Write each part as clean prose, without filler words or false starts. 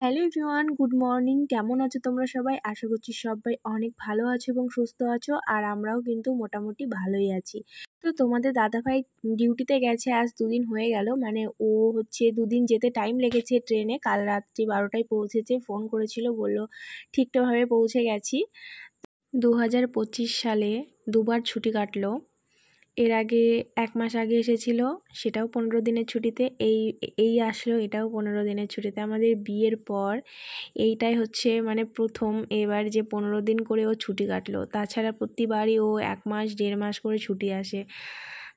Hello everyone, good morning. কেমন আছো তোমরা সবাই? আশা করছি সবাই অনেক ভালো আছো এবং সুস্থ আছো, আর আমরাও কিন্তু মোটামুটি ভালোই আছি। তো তোমাদের দাদাভাই ডিউটিতে গেছে, আজ 2 দিন হয়ে গেল। মানে ও হচ্ছে 2 দিন যেতে টাইম লেগেছে ট্রেনে। কাল রাত্রি 12টায় পৌঁছেছে, ফোন করেছিল, বললো ঠিকঠাকভাবে পৌঁছে গেছি। 2025 সালে 2বার ছুটি কাটলো। এর আগে 1 মাস আগে এসেছিল, সেটাও 15 দিনের ছুটিতে। এই আসলো, এটাও 15 দিনের ছুটিতে। আমাদের বিয়ের পর এইটাই হচ্ছে মানে প্রথম এবার যে 15 দিন করে ও ছুটি কাটলো। তাছাড়া প্রতিবারই ও 1 মাস 1.5 মাস করে ছুটি আসে।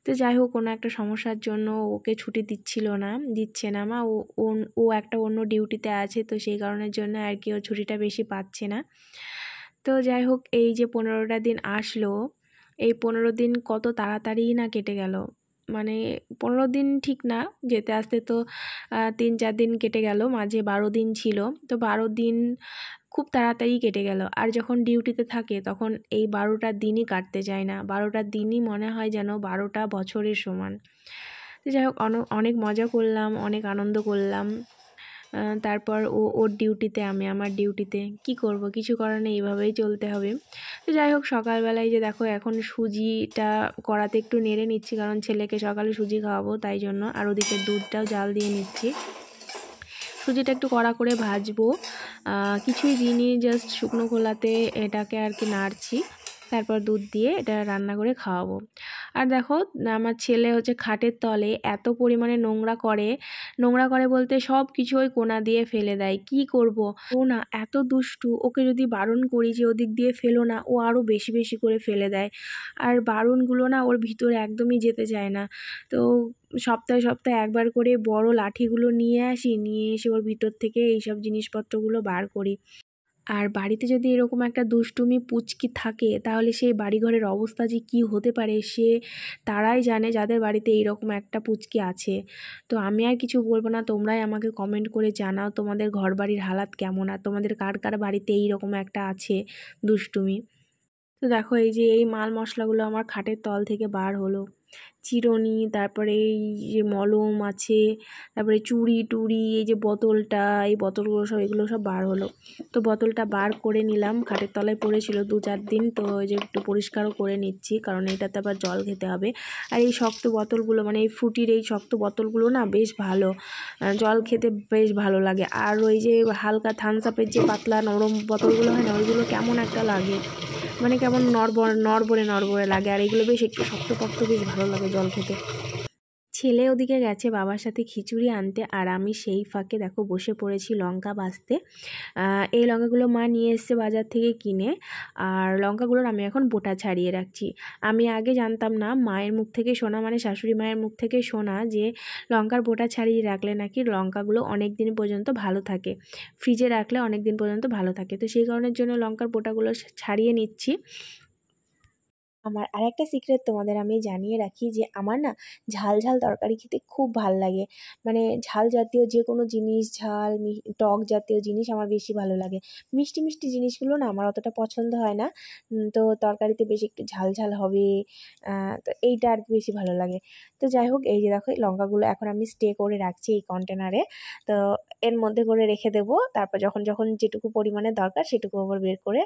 তো যাই হোক, কোনো একটা সমস্যার জন্য ওকে ছুটি দিচ্ছে না মা। ও একটা অন্য ডিউটিতে আছে, তো সেই কারণের জন্য আর কি ও ছুটিটা বেশি পাচ্ছে না। তো যাই হোক, এই যে 15টা দিন আসলো, এই 15 দিন কত তাড়াতাড়ি না কেটে গেল। মানে 15 দিন ঠিক না, যেতে আসতে তো 3-4 দিন কেটে গেল, মাঝে 12 দিন ছিল। তো 12 দিন খুব তাড়াতাড়ি কেটে গেল। আর যখন ডিউটিতে থাকে তখন এই 12টা দিনই কাটতে চায় না। 12টা দিনই মনে হয় যেন 12টা বছরের সমান। তো যাই হোক, অনেক মজা করলাম, অনেক আনন্দ করলাম। তারপর ওর ডিউটিতে, আমি আমার ডিউটিতে। কি করব, কিছু করার নেই, এইভাবেই চলতে হবে। তো যাই হোক, সকালবেলায় যে দেখো এখন সুজিটা কড়াতে একটু নেড়ে নিচ্ছি, কারণ ছেলেকে সকালে সুজি খাওয়াবো তাই জন্য। আর ওদিকে দুধটাও জাল দিয়ে নিচ্ছি। সুজিটা একটু কড়া করে ভাজবো, কিছুই দিইনি, জাস্ট শুকনো খোলাতে এটাকে আর কি নাড়ছি। তারপর দুধ দিয়ে এটা রান্না করে খাওয়াবো। আর দেখো, আমার ছেলে হচ্ছে খাটের তলে এত পরিমাণে নোংরা করে বলতে সব কিছু ওই কোনা দিয়ে ফেলে দেয়। কি করব, ও না এত দুষ্টু। ওকে যদি বারণ করি যে ওদিক দিয়ে ফেলো না, ও আরও বেশি বেশি করে ফেলে দেয়। আর বারণগুলো না ওর ভিতরে একদমই যেতে চায় না। তো সপ্তাহে সপ্তাহে একবার করে বড় লাঠিগুলো নিয়ে এসে ওর ভিতর থেকে এইসব জিনিসপত্রগুলো বার করি। আর বাড়িতে যদি এরকম একটা দুষ্টুমি পুচকি থাকে, তাহলে সেই বাড়িঘরের অবস্থা যে কী হতে পারে তারাই জানে, যাদের বাড়িতে এইরকম একটা পুচকি আছে। তো আমি আর কিছু বলবো না, তোমরাই আমাকে কমেন্ট করে জানাও তোমাদের ঘর বাড়ির হালাত কেমন, আর তোমাদের কার কার বাড়িতে এইরকম একটা আছে দুষ্টুমি। তো দেখো, এই যে এই মাল মশলাগুলো আমার খাটের তল থেকে বার হলো। চিরুনি, তারপরে এই যে মলম আছে, তারপরে চুড়ি টুড়ি, এই যে বোতলটা, এই বোতলগুলো সব, এগুলো সব বার হলো। তো বোতলটা বার করে নিলাম, খাটের তলায় পড়েছিল 2-4 দিন। তো এই যে একটু পরিষ্কারও করে নিচ্ছি, কারণ এটাতে আবার জল খেতে হবে। আর এই শক্ত বোতলগুলো, মানে এই ফ্রুটির এই শক্ত বোতলগুলো না বেশ ভালো, জল খেতে বেশ ভালো লাগে। আর ওই যে হালকা থামস আপের যে পাতলা নরম বোতলগুলো হয় না, ওইগুলো কেমন একটা লাগে, মানে কেমন নড়বড়ে লাগে। আর এগুলো বেশ একটু শক্তপোক্ত, বেশ ভালো লাগে জল খেতে। ছেলে ওদিকে গেছে বাবার সাথে খিচুড়ি আনতে, আর আমি সেই ফাঁকে দেখো বসে পড়েছি লঙ্কা বাছতে। এই লঙ্কাগুলো মা নিয়ে এসছে বাজার থেকে কিনে, আর লঙ্কাগুলোর আমি এখন বোটা ছাড়িয়ে রাখছি। আমি আগে জানতাম না, মায়ের মুখ থেকে শোনা, মানে শাশুড়ি মায়ের মুখ থেকে শোনা, যে লঙ্কার বোটা ছাড়িয়ে রাখলে নাকি লঙ্কাগুলো অনেক দিন পর্যন্ত ভালো থাকে, ফ্রিজে রাখলে অনেক দিন পর্যন্ত ভালো থাকে। তো সেই কারণের জন্য লঙ্কার বোটাগুলো ছাড়িয়ে নিচ্ছি। আমার আরেকটা সিক্রেট তোমাদের আমি জানিয়ে রাখি, যে আমার না ঝাল ঝাল তরকারি খেতে খুব ভাল লাগে। মানে ঝাল জাতীয় যে কোনো জিনিস, টক জাতীয় জিনিস আমার বেশি ভালো লাগে। মিষ্টি মিষ্টি জিনিসগুলো না আমার অতটা পছন্দ হয় না। তো তরকারিতে বেশি একটু ঝাল ঝাল হবে, তো এইটা আর কি বেশি ভালো লাগে। তো যাই হোক, এই যে দেখো এই লঙ্কাগুলো এখন আমি স্টে করে রাখছি এই কন্টেনারে। তো এর মধ্যে করে রেখে দেবো, তারপর যখন যখন যেটুকু পরিমাণে দরকার সেটুকু আবার বের করে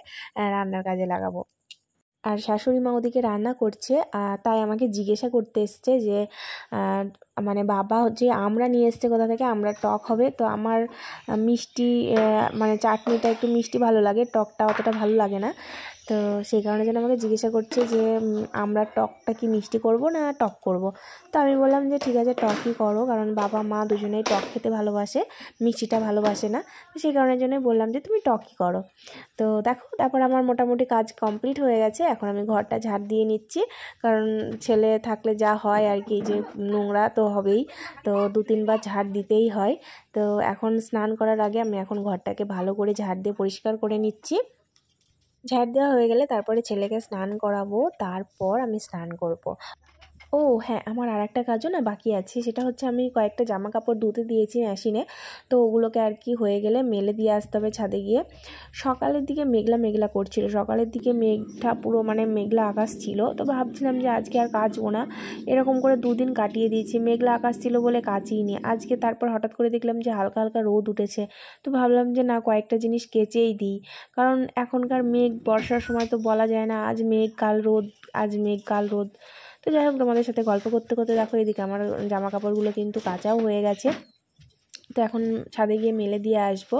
রান্নার কাজে লাগাবো। আর শাশুড়ি মা ওদিকে রান্না করছে, তাই আমাকে জিজ্ঞাসা করতে এসছে যে মানে বাবা হচ্ছে আমরা নিয়ে এসছে কোথা থেকে, আমরা টক হবে। তো আমার মিষ্টি, মানে চাটনিটা একটু মিষ্টি ভালো লাগে, টকটা অতটা ভালো লাগে না। তো সেই কারণে যেন আমাকে জিজ্ঞাসা করছে যে আমরা টকটা কি মিষ্টি করব না টক করব। তো আমি বললাম যে ঠিক আছে, টকই করো, কারণ বাবা মা দুজনেই টক খেতে ভালোবাসে, মিষ্টিটা ভালোবাসে না। তো সেই কারণের জন্যই বললাম যে তুমি টকই করো। তো দেখো, তারপর আমার মোটামুটি কাজ কমপ্লিট হয়ে গেছে। এখন আমি ঘরটা ঝাড় দিয়ে নিচ্ছি, কারণ ছেলে থাকলে যা হয় আর কি, যে নোংরা তো হবেই, তো 2-3 বার ঝাড় দিতেই হয়। তো এখন স্নান করার আগে আমি এখন ঘরটাকে ভালো করে ঝাড় দিয়ে পরিষ্কার করে নিচ্ছি। ঝাড় দেওয়া হয়ে গেলে তারপরে ছেলেকে স্নান করাবো, তারপর আমি স্নান করব। ও হ্যাঁ, আমার আরেকটা কাজও না বাকি আছে, সেটা হচ্ছে আমি কয়েকটা জামা কাপড় ধুতে দিয়েছি মেশিনে। তো ওগুলোকে আর কি হয়ে গেলে মেলে দিয়ে আসতে হবে ছাদে গিয়ে। সকালের দিকে মেঘলা মেঘলা করছিল, সকালের দিকে মেঘটা পুরো মানে মেঘলা আকাশ ছিল। তো ভাবছিলাম যে আজকে আর কাচবো না, এরকম করে 2 দিন কাটিয়ে দিয়েছি। মেঘলা আকাশ ছিল বলে কাচিনি আজকে। তারপর হঠাৎ করে দেখলাম যে হালকা হালকা রোদ উঠেছে, তো ভাবলাম যে না, কয়েকটা জিনিস কেচেই দিই, কারণ এখনকার মেঘ, বর্ষার সময় তো বলা যায় না, আজ মেঘ কাল রোদ, আজ মেঘ কাল রোদ। তো যাই হোক, তোমাদের সাথে গল্প করতে করতে দেখো এদিকে আমার জামা কাপড়গুলো কিন্তু কাচাও হয়ে গেছে। তো এখন ছাদে গিয়ে মেলে দিয়ে আসবো।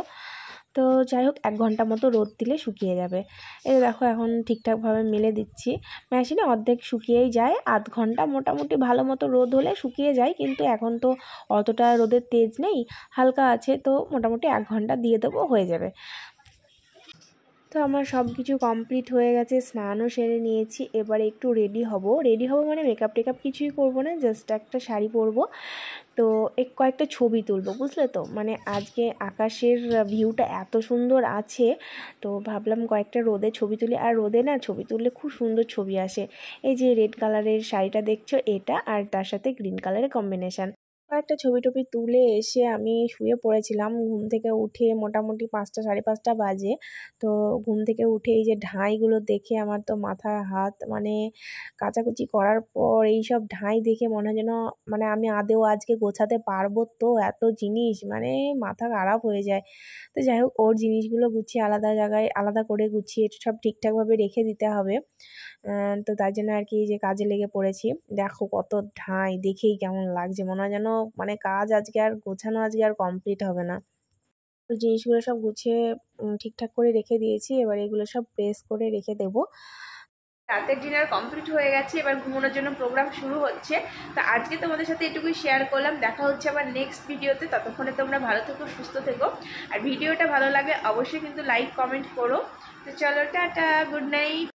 তো যাই হোক, 1 ঘন্টা মতো রোদ দিলে শুকিয়ে যাবে। এই দেখো এখন ঠিকঠাকভাবে মেলে দিচ্ছি, মেশিনে অর্ধেক শুকিয়েই যায়, আধ ঘন্টা মোটামুটি ভালো মতো রোদ হলে শুকিয়ে যায়। কিন্তু এখন তো অতটা রোদের তেজ নেই, হালকা আছে, তো মোটামুটি 1 ঘন্টা দিয়ে দেবো, হয়ে যাবে। তো আমার সব কিছু কমপ্লিট হয়ে গেছে, স্নানও সেরে নিয়েছি। এবারে একটু রেডি হব মানে মেকআপ টেকআপ কিছুই করব না, জাস্ট একটা শাড়ি পরবো। তো কয়েকটা ছবি তুলবো, বুঝলে তো, মানে আজকে আকাশের ভিউটা এত সুন্দর আছে, তো ভাবলাম কয়েকটা রোদে ছবি তুলি। আর রোদে না ছবি তুললে খুব সুন্দর ছবি আসে। এই যে রেড কালারের শাড়িটা দেখছো, এটা আর তার সাথে গ্রিন কালারের কম্বিনেশান। কয়েকটা ছবি টবি তুলে এসে আমি শুয়ে পড়েছিলাম। ঘুম থেকে উঠে মোটামুটি 5টা 5:30 বাজে। তো ঘুম থেকে উঠে এই যে ঢাইগুলো দেখে আমার তো মাথা হাত মানে কাচাকুচি করার পর এইসব ঢাই দেখে মনে হয় যেন মানে আমি আদৌ আজকে গোছাতে পারবো, তো এত জিনিস মানে মাথা খারাপ হয়ে যায়। তো যাই হোক, ওর জিনিসগুলো গুছিয়ে আলাদা জায়গায় আলাদা করে গুছিয়ে সব ঠিকঠাকভাবে রেখে দিতে হবে। তো তার জন্য আর কি এই যে কাজে লেগে পড়েছি। দেখো কত ঢাই, দেখেই কেমন লাগছে, মনে হয় যেন মানে কাজ আজকে আর গোছানো আজকে আর কমপ্লিট হবে না। তো জিনিসগুলো সব গুছিয়ে ঠিকঠাক করে রেখে দিয়েছি, এবার এগুলো সব প্রেস করে রেখে দেবো। রাতের ডিনার কমপ্লিট হয়ে গেছে, এবার ঘুমানোর জন্য প্রোগ্রাম শুরু হচ্ছে। তো আজকে তোমাদের সাথে এটুকুই শেয়ার করলাম, দেখা হচ্ছে আবার নেক্সট ভিডিওতে। ততক্ষণে তোমরা ভালো থেকো, সুস্থ থেকো। আর ভিডিওটা ভালো লাগে অবশ্যই কিন্তু লাইক কমেন্ট করো। তো চলো, টাটা, গুড নাইট।